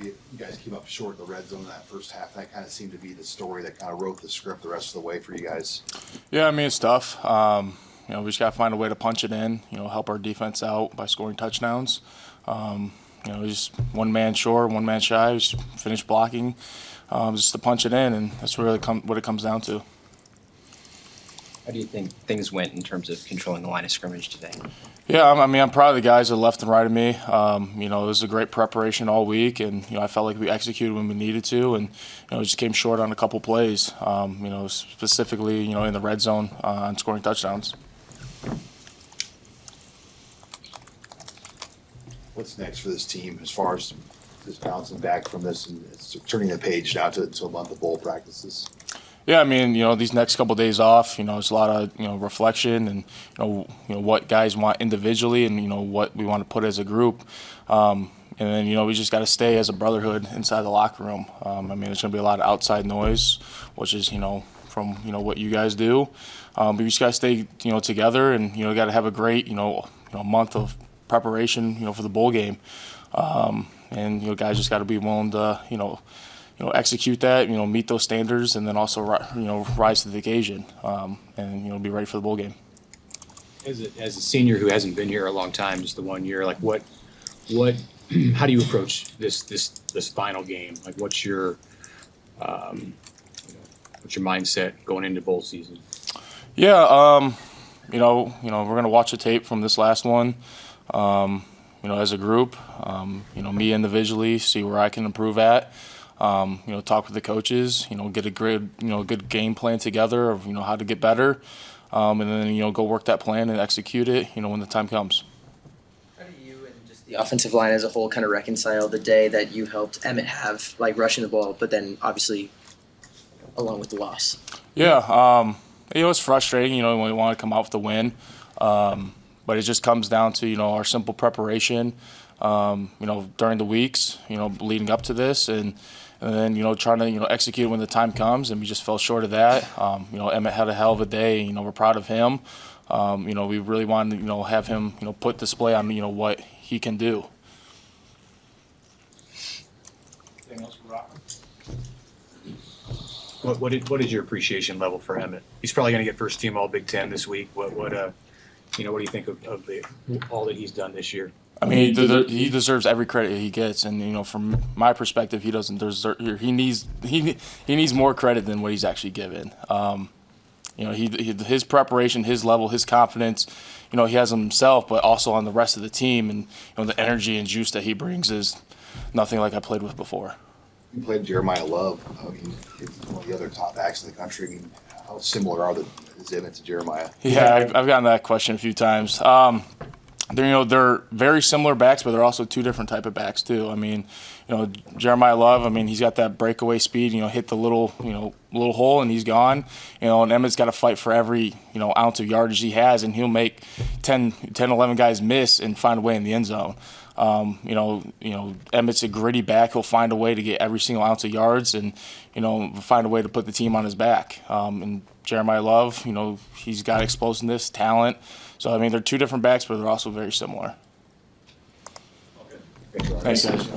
You guys came up short in the red zone in that first half. That kind of seemed to be the story that kind of wrote the script the rest of the way for you guys. Yeah, I mean, it's tough. We just got to find a way to punch it in, help our defense out by scoring touchdowns. Just one man short, one man shy, just finish blocking, just to punch it in, and that's really what it comes down to. How do you think things went in terms of controlling the line of scrimmage today? Yeah, I'm proud of the guys that left and right of me. It was a great preparation all week, and I felt like we executed when we needed to, and just came short on a couple plays. Specifically, in the red zone on scoring touchdowns. What's next for this team as far as just bouncing back from this and turning the page now to a month of bowl practices? Yeah, I mean, these next couple of days off, it's a lot of, reflection and, what guys want individually and, what we want to put as a group. And then, we just got to stay as a brotherhood inside the locker room. It's going to be a lot of outside noise, which is, from, what you guys do. But you just got to stay, together and, got to have a great, month of preparation, for the bowl game. And, guys just got to be willing to, execute that, meet those standards, and then also, rise to the occasion, and, be ready for the bowl game. As a senior who hasn't been here a long time, just the 1 year, like what, how do you approach this final game? Like, what's your mindset going into bowl season? Yeah, we're gonna watch the tape from this last one. As a group, me individually, see where I can improve at. Talk with the coaches, get a good game plan together of, how to get better, and then, go work that plan and execute it, when the time comes. How do you and just the offensive line as a whole kind of reconcile the day that you helped Emmett have, like rushing the ball, but then obviously along with the loss? Yeah, it's frustrating, when we want to come out with the win, but it just comes down to, our simple preparation, during the weeks, leading up to this, and then, trying to, execute when the time comes, and we just fell short of that. Emmett had a hell of a day, we're proud of him. We really wanted to, have him, put display on, what he can do. Anything else for Rocco? What is your appreciation level for Emmett? He's probably going to get first team All Big Ten this week. What do you think of all that he's done this year? I mean, he deserves every credit he gets, and from my perspective, he doesn't deserve. He needs more credit than what he's actually given. His preparation, his level, his confidence, he has on himself, but also on the rest of the team, and the energy and juice that he brings is nothing like I played with before. You played Jeremiah Love. I mean, he's one of the other top backs in the country. I mean, how similar is Emmett to Jeremiah? Yeah, I've gotten that question a few times. They're very similar backs, but they're also two different type of backs too. I mean, Jeremiah Love, he's got that breakaway speed, hit the little hole and he's gone. And Emmett's got to fight for every, ounce of yardage he has, and he'll make 10, 11 guys miss and find a way in the end zone. Emmett's a gritty back. He'll find a way to get every single ounce of yards and, find a way to put the team on his back. And Jeremiah Love, he's got explosiveness, talent. So, they're two different backs, but they're also very similar. Okay. Thanks, guys.